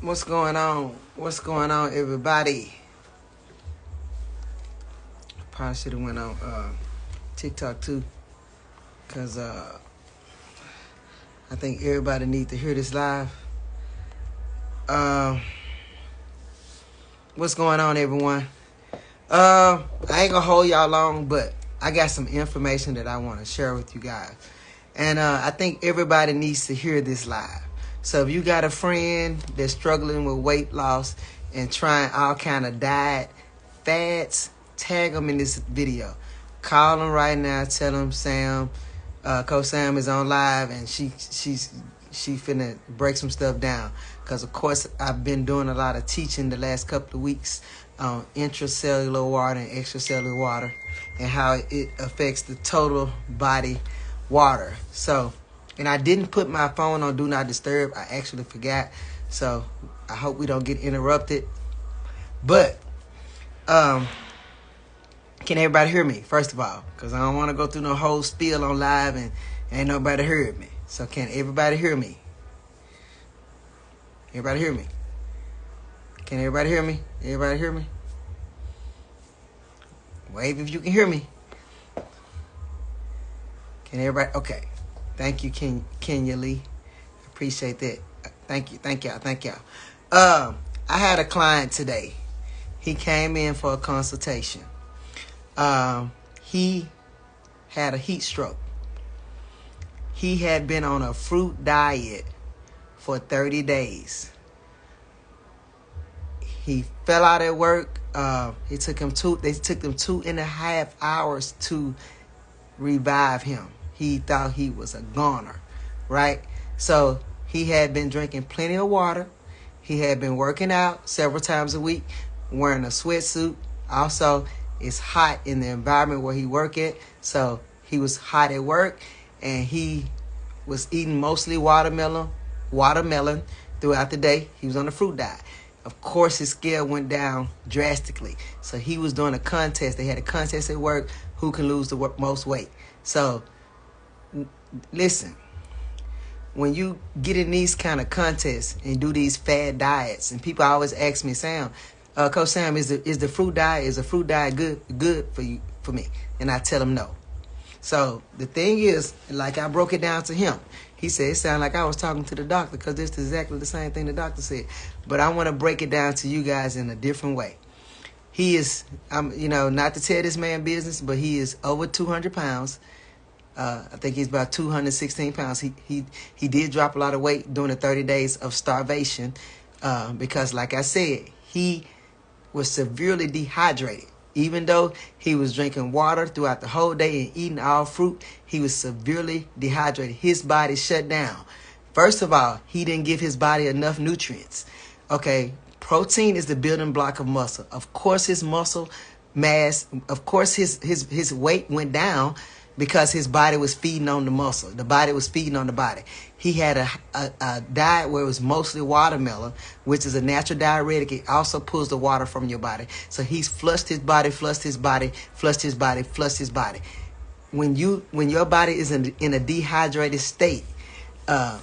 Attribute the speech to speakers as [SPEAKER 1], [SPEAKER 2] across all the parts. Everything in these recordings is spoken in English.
[SPEAKER 1] What's going on? What's going on, everybody? Probably should have went on TikTok too, cause I think everybody needs to hear this live. What's going on, everyone? I ain't gonna hold y'all long, but I got some information that I want to share with you guys, and I think everybody needs to hear this live. So if you got a friend that's struggling with weight loss and trying all kind of diet fads, tag them in this video. Call them right now. Tell them Sam, Coach Sam is on live, and she finna break some stuff down. Cause of course I've been doing a lot of teaching the last couple of weeks on intracellular water and extracellular water and how it affects the total body water. So. And I didn't put my phone on Do Not Disturb. I actually forgot. So I hope we don't get interrupted. But can everybody hear me, first of all? Because I don't want to go through no whole spiel on live and ain't nobody heard me. So can everybody hear me? Everybody hear me? Can everybody hear me? Everybody hear me? Wave if you can hear me. Can everybody? Okay. Thank you, Kenya Lee. Appreciate that. Thank y'all. I had a client today. He came in for a consultation. He had a heat stroke. He had been on a fruit diet for 30 days. He fell out at work. They took him 2.5 hours to revive him. He thought he was a goner, right? So he had been drinking plenty of water. He had been working out several times a week, wearing a sweatsuit. Also, it's hot in the environment where he work at. So he was hot at work, and he was eating mostly watermelon throughout the day. He was on a fruit diet. Of course, his scale went down drastically. So he was doing a contest. They had a contest at work, who can lose the most weight. So listen, when you get in these kind of contests and do these fad diets, and people always ask me, Sam, Coach Sam, is a fruit diet good for me? And I tell them no. So the thing is, like I broke it down to him. He said it sounded like I was talking to the doctor because this is exactly the same thing the doctor said. But I want to break it down to you guys in a different way. He is, not to tell this man business, but he is over 200 pounds. I think he's about 216 pounds. He did drop a lot of weight during the 30 days of starvation because, like I said, he was severely dehydrated. Even though he was drinking water throughout the whole day and eating all fruit, he was severely dehydrated. His body shut down. First of all, he didn't give his body enough nutrients. Okay, protein is the building block of muscle. Of course, his muscle mass, of course, his weight went down because his body was feeding on the muscle. The body was feeding on the body. He had a diet where it was mostly watermelon, which is a natural diuretic. It also pulls the water from your body. So he's flushed his body. When your body is in a dehydrated state, the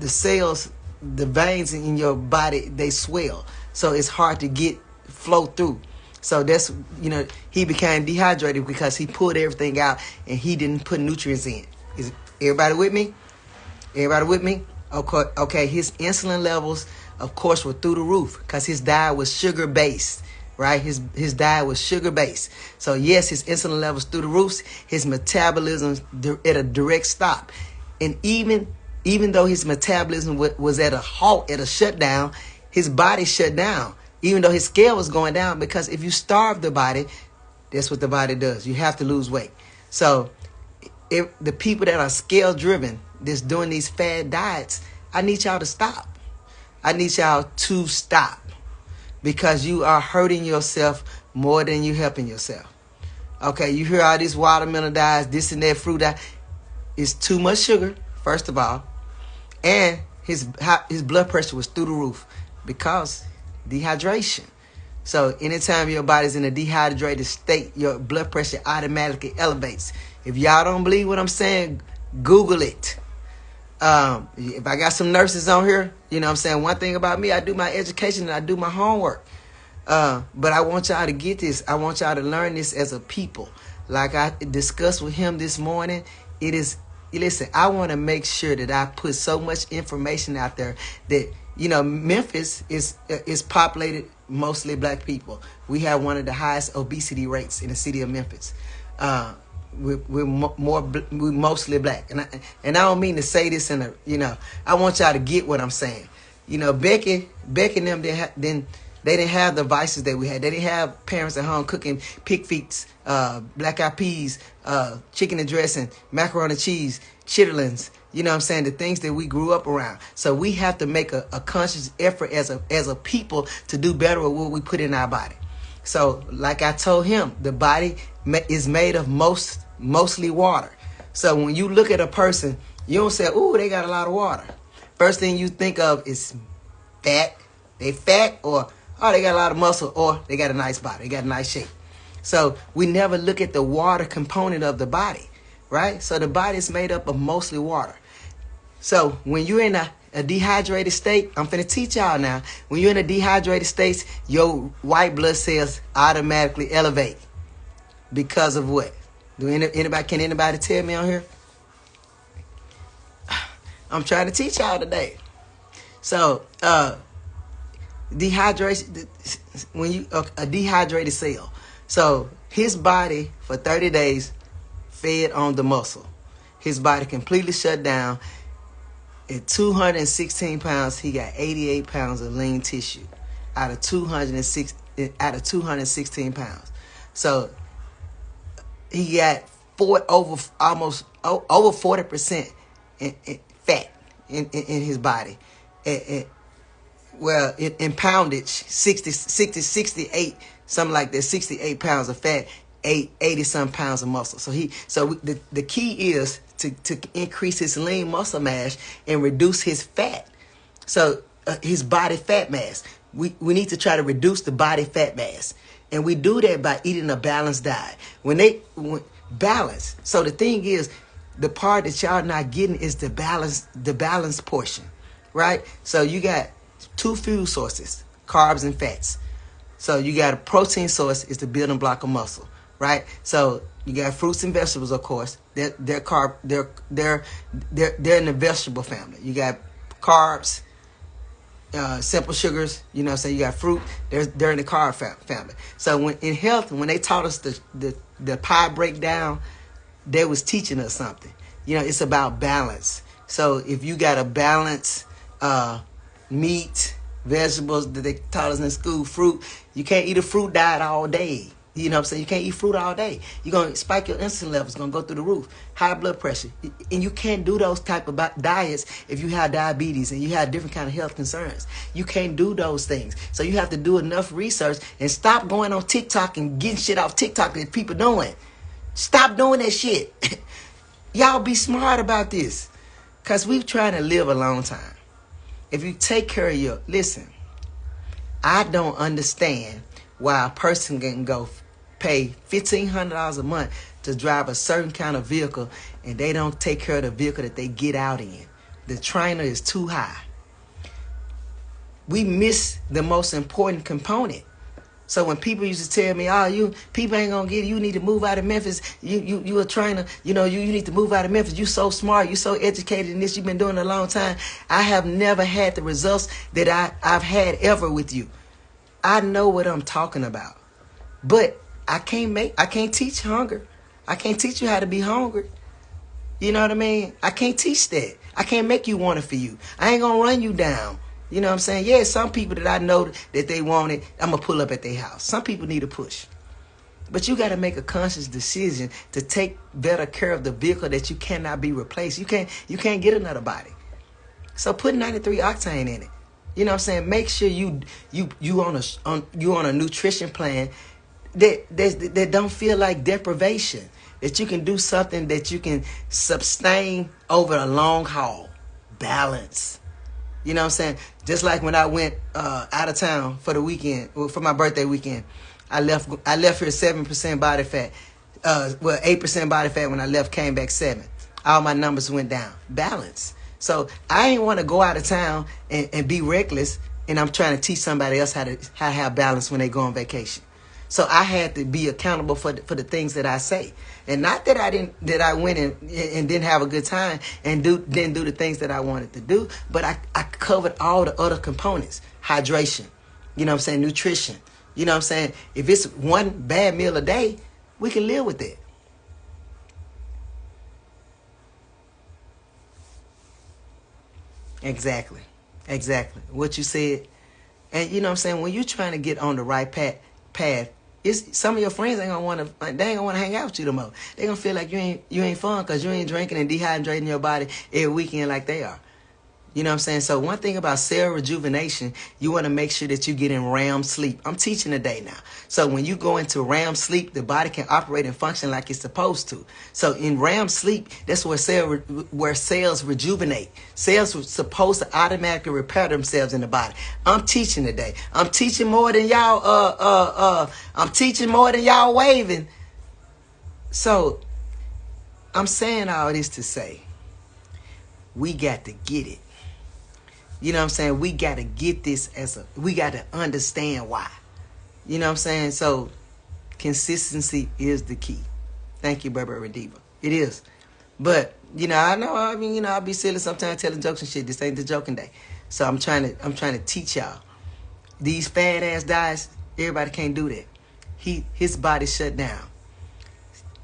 [SPEAKER 1] cells, the veins in your body, they swell. So it's hard to flow through. So that's, he became dehydrated because he pulled everything out and he didn't put nutrients in. Is everybody with me? Everybody with me? Okay, his insulin levels, of course, were through the roof because his diet was sugar-based, right? His diet was sugar-based. So, yes, his insulin levels through the roof, his metabolism at a direct stop. And even though his metabolism was at a halt, at a shutdown, his body shut down. Even though his scale was going down, because if you starve the body, that's what the body does. You have to lose weight. So if the people that are scale driven, that's doing these fad diets, I need y'all to stop. I need y'all to stop because you are hurting yourself more than you helping yourself. Okay, you hear all these watermelon diets, this and that fruit diet. It's too much sugar, first of all, and his blood pressure was through the roof because dehydration. So anytime your body's in a dehydrated state, your blood pressure automatically elevates. If y'all don't believe what I'm saying, Google it. If I got some nurses on here, You know what I'm saying? One thing about me, I do my education and I do my homework. But I want y'all to get this. I want y'all to learn this as a people. Like I discussed with him this morning, it is, listen, I want to make sure that I put so much information out there that, you know, Memphis is populated mostly black people. We have one of the highest obesity rates in the city of Memphis. We're mostly black, and I don't mean to say this in a, you know, I want y'all to get what I'm saying. You know, Becky and them they didn't have the vices that we had. They didn't have parents at home cooking pig feet, black eyed peas, chicken and dressing, macaroni and cheese, chitterlings. You know what I'm saying? The things that we grew up around. So we have to make a conscious effort as a people to do better with what we put in our body. So like I told him, the body is made of mostly water. So when you look at a person, you don't say, "Ooh, they got a lot of water." First thing you think of is fat. They fat, or oh, they got a lot of muscle, or they got a nice body, they got a nice shape. So we never look at the water component of the body, right? So the body is made up of mostly water. So when you're in a dehydrated state, I'm finna teach y'all now. When you're in a dehydrated state, your white blood cells automatically elevate. Because of what? Can anybody tell me on here? I'm trying to teach y'all today. So, dehydration, when you a dehydrated cell. So his body for 30 days fed on the muscle. His body completely shut down. At 216 pounds, he got 88 pounds of lean tissue out of 216 pounds. So he got almost over 40% in fat in his body. Well, in poundage, 68, something like that, 68 pounds of fat, 80 some pounds of muscle. So the key is to increase his lean muscle mass and reduce his fat. So his body fat mass. We need to try to reduce the body fat mass. And we do that by eating a balanced diet. Balance. So the thing is, the part that y'all not getting is the balance portion, right? So you got two fuel sources, carbs and fats. So you got a protein source, is the building block of muscle, right? So you got fruits and vegetables, of course. They're in the vegetable family. You got carbs, simple sugars. You know what I'm saying? You got fruit. They're in the carb family. So when they taught us the pie breakdown, they was teaching us something. You know, it's about balance. So if you got a balance, meat, vegetables that they taught us in school, fruit, you can't eat a fruit diet all day. You know what I'm saying? You can't eat fruit all day. You're going to spike your insulin levels. It's going to go through the roof. High blood pressure. And you can't do those type of diets if you have diabetes and you have different kind of health concerns. You can't do those things. So you have to do enough research and stop going on TikTok and getting shit off TikTok that people doing. Stop doing that shit. Y'all be smart about this. Because we're trying to live a long time. If you take care of listen, I don't understand why a person can go pay $1,500 a month to drive a certain kind of vehicle and they don't take care of the vehicle that they get out in. The trainer is too high. We miss the most important component. So when people used to tell me, people ain't gonna get it, you need to move out of Memphis, you a trainer, you need to move out of Memphis, you so smart, you so educated in this, you've been doing it a long time. I have never had the results that I've had ever with you. I know what I'm talking about. But I can't teach hunger. I can't teach you how to be hungry. You know what I mean? I can't teach that. I can't make you want it for you. I ain't gonna run you down. You know what I'm saying? Yeah, some people that I know that they want it, I'm going to pull up at their house. Some people need a push. But you got to make a conscious decision to take better care of the vehicle that you cannot be replaced. You can't get another body. So put 93 octane in it. You know what I'm saying? Make sure you on a nutrition plan that don't feel like deprivation. That you can do something that you can sustain over a long haul. Balance. You know what I'm saying? Just like when I went out of town for the weekend, for my birthday weekend, I left here 7% body fat. 8% body fat when I left, came back 7. All my numbers went down. Balance. So I ain't want to go out of town and be reckless, and I'm trying to teach somebody else how to have balance when they go on vacation. So I had to be accountable for the things that I say, and not that I went and didn't have a good time and didn't do the things that I wanted to do, but I covered all the other components: hydration, you know what I'm saying, nutrition, you know what I'm saying. If it's one bad meal a day, we can live with it. Exactly. What you said. And you know what I'm saying, when you're trying to get on the right path, it's some of your friends ain't gonna wanna hang out with you no more. They gonna feel like you ain't fun because you ain't drinking and dehydrating your body every weekend like they are. You know what I'm saying? So one thing about cell rejuvenation, you want to make sure that you get in REM sleep. I'm teaching today now. So when you go into REM sleep, the body can operate and function like it's supposed to. So in REM sleep, that's where cells rejuvenate. Cells are supposed to automatically repair themselves in the body. I'm teaching today. I'm teaching more than y'all I'm teaching more than y'all waving. So I'm saying all this to say, we got to get it. You know what I'm saying? We got to get this we got to understand why. You know what I'm saying? So consistency is the key. Thank you, Burberry Diva. It is. But, I know, I'll be silly sometimes telling jokes and shit. This ain't the joking day. So I'm trying to teach y'all. These fat ass diets, everybody can't do that. His body shut down.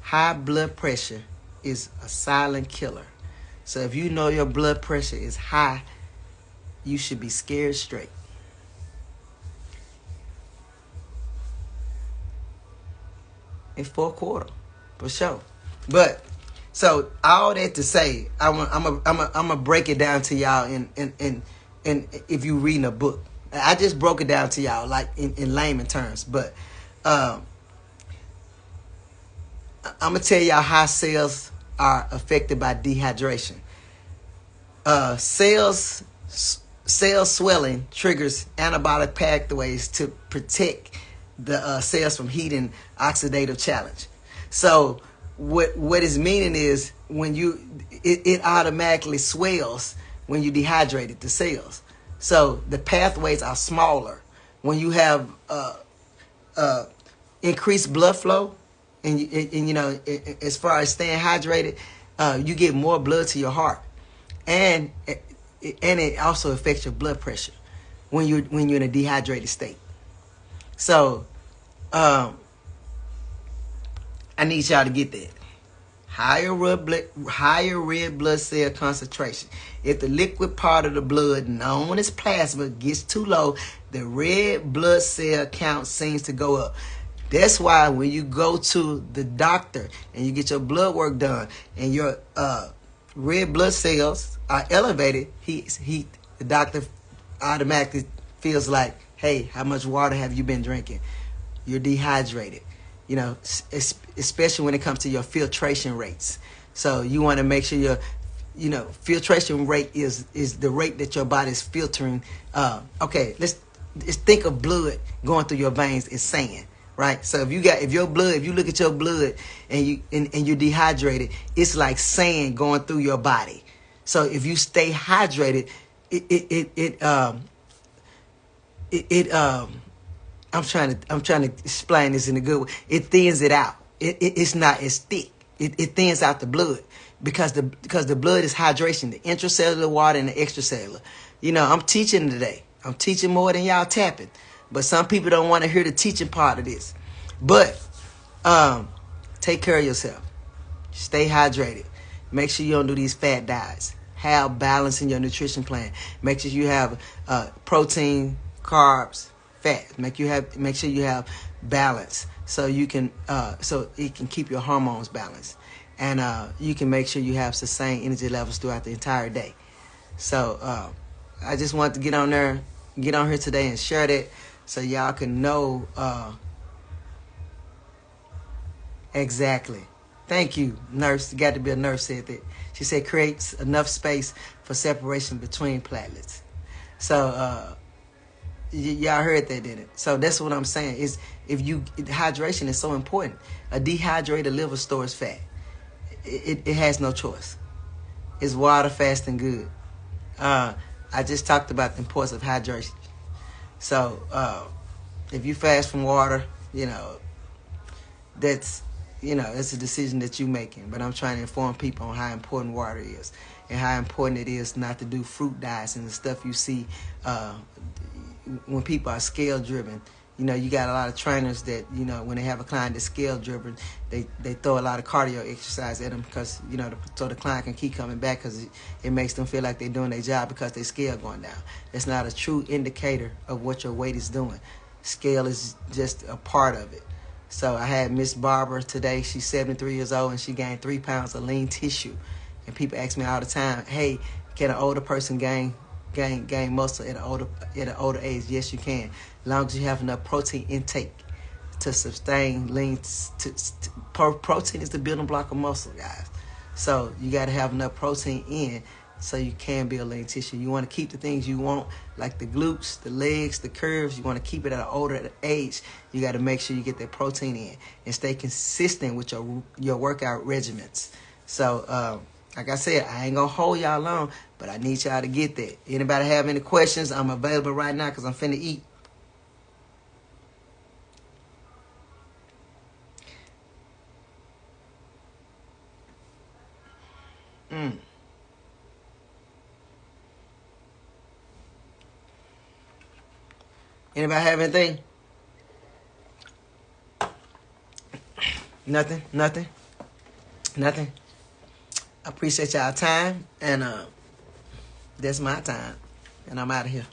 [SPEAKER 1] High blood pressure is a silent killer. So if you know your blood pressure is high, you should be scared straight. It's $4.25, for sure. But so all that to say, I'm gonna break it down to y'all in if you reading a book. I just broke it down to y'all like in layman terms, but I'm gonna tell y'all how cells are affected by dehydration. Cell swelling triggers anabolic pathways to protect the cells from heat and oxidative challenge. So what is meaning is when it automatically swells when you dehydrated the cells. So the pathways are smaller when you have increased blood flow, and as far as staying hydrated, you get more blood to your heart, and it also affects your blood pressure when you're in a dehydrated state. So I need y'all to get that. Higher red blood cell concentration. If the liquid part of the blood, known as plasma, gets too low, the red blood cell count seems to go up. That's why when you go to the doctor and you get your blood work done and your red blood cells are elevated, the doctor automatically feels like, hey, how much water have you been drinking? You're dehydrated. Especially when it comes to your filtration rates. So you want to make sure your filtration rate is the rate that your body is filtering. Okay, let's think of blood going through your veins as sand. Right, so if you look at your blood and you're dehydrated, it's like sand going through your body. So if you stay hydrated, I'm trying to explain this in a good way. It thins it out. It's not as thick. It thins out the blood because the blood is hydration, the intracellular water and the extracellular. I'm teaching today. I'm teaching more than y'all tapping. But some people don't want to hear the teaching part of this. But take care of yourself. Stay hydrated. Make sure you don't do these fat diets. Have balance in your nutrition plan. Make sure you have protein, carbs, fat. Make sure you have balance so you can so it can keep your hormones balanced, and you can make sure you have sustained energy levels throughout the entire day. So I just want to get on here today and share that. So y'all can know exactly. Thank you, nurse. Got to be a nurse said that. She said creates enough space for separation between platelets. So y'all heard that, didn't it? So that's what I'm saying. Is hydration is so important. A dehydrated liver stores fat. It has no choice. It's water, fast, and good. I just talked about the importance of hydration. So if you fast from water, that's it's a decision that you're making. But I'm trying to inform people on how important water is and how important it is not to do fruit diets and the stuff you see when people are scale driven. You got a lot of trainers that, when they have a client that's scale driven, they throw a lot of cardio exercise at them because, so the client can keep coming back because it makes them feel like they're doing their job because their scale going down. It's not a true indicator of what your weight is doing. Scale is just a part of it. So I had Miss Barbara today. She's 73 years old and she gained 3 pounds of lean tissue. And people ask me all the time, hey, can an older person gain muscle at an older age? Yes, you can, as long as you have enough protein intake to sustain lean. Protein is the building block of muscle, guys. So you got to have enough protein in so you can build lean tissue. You want to keep the things you want, like the glutes, the legs, the curves. You want to keep it at an older age. You got to make sure you get that protein in and stay consistent with your workout regimens. So, like I said, I ain't going to hold y'all long, but I need y'all to get that. Anybody have any questions? I'm available right now because I'm finna eat. Anybody have anything? Nothing? I appreciate y'all time, and that's my time, and I'm out of here.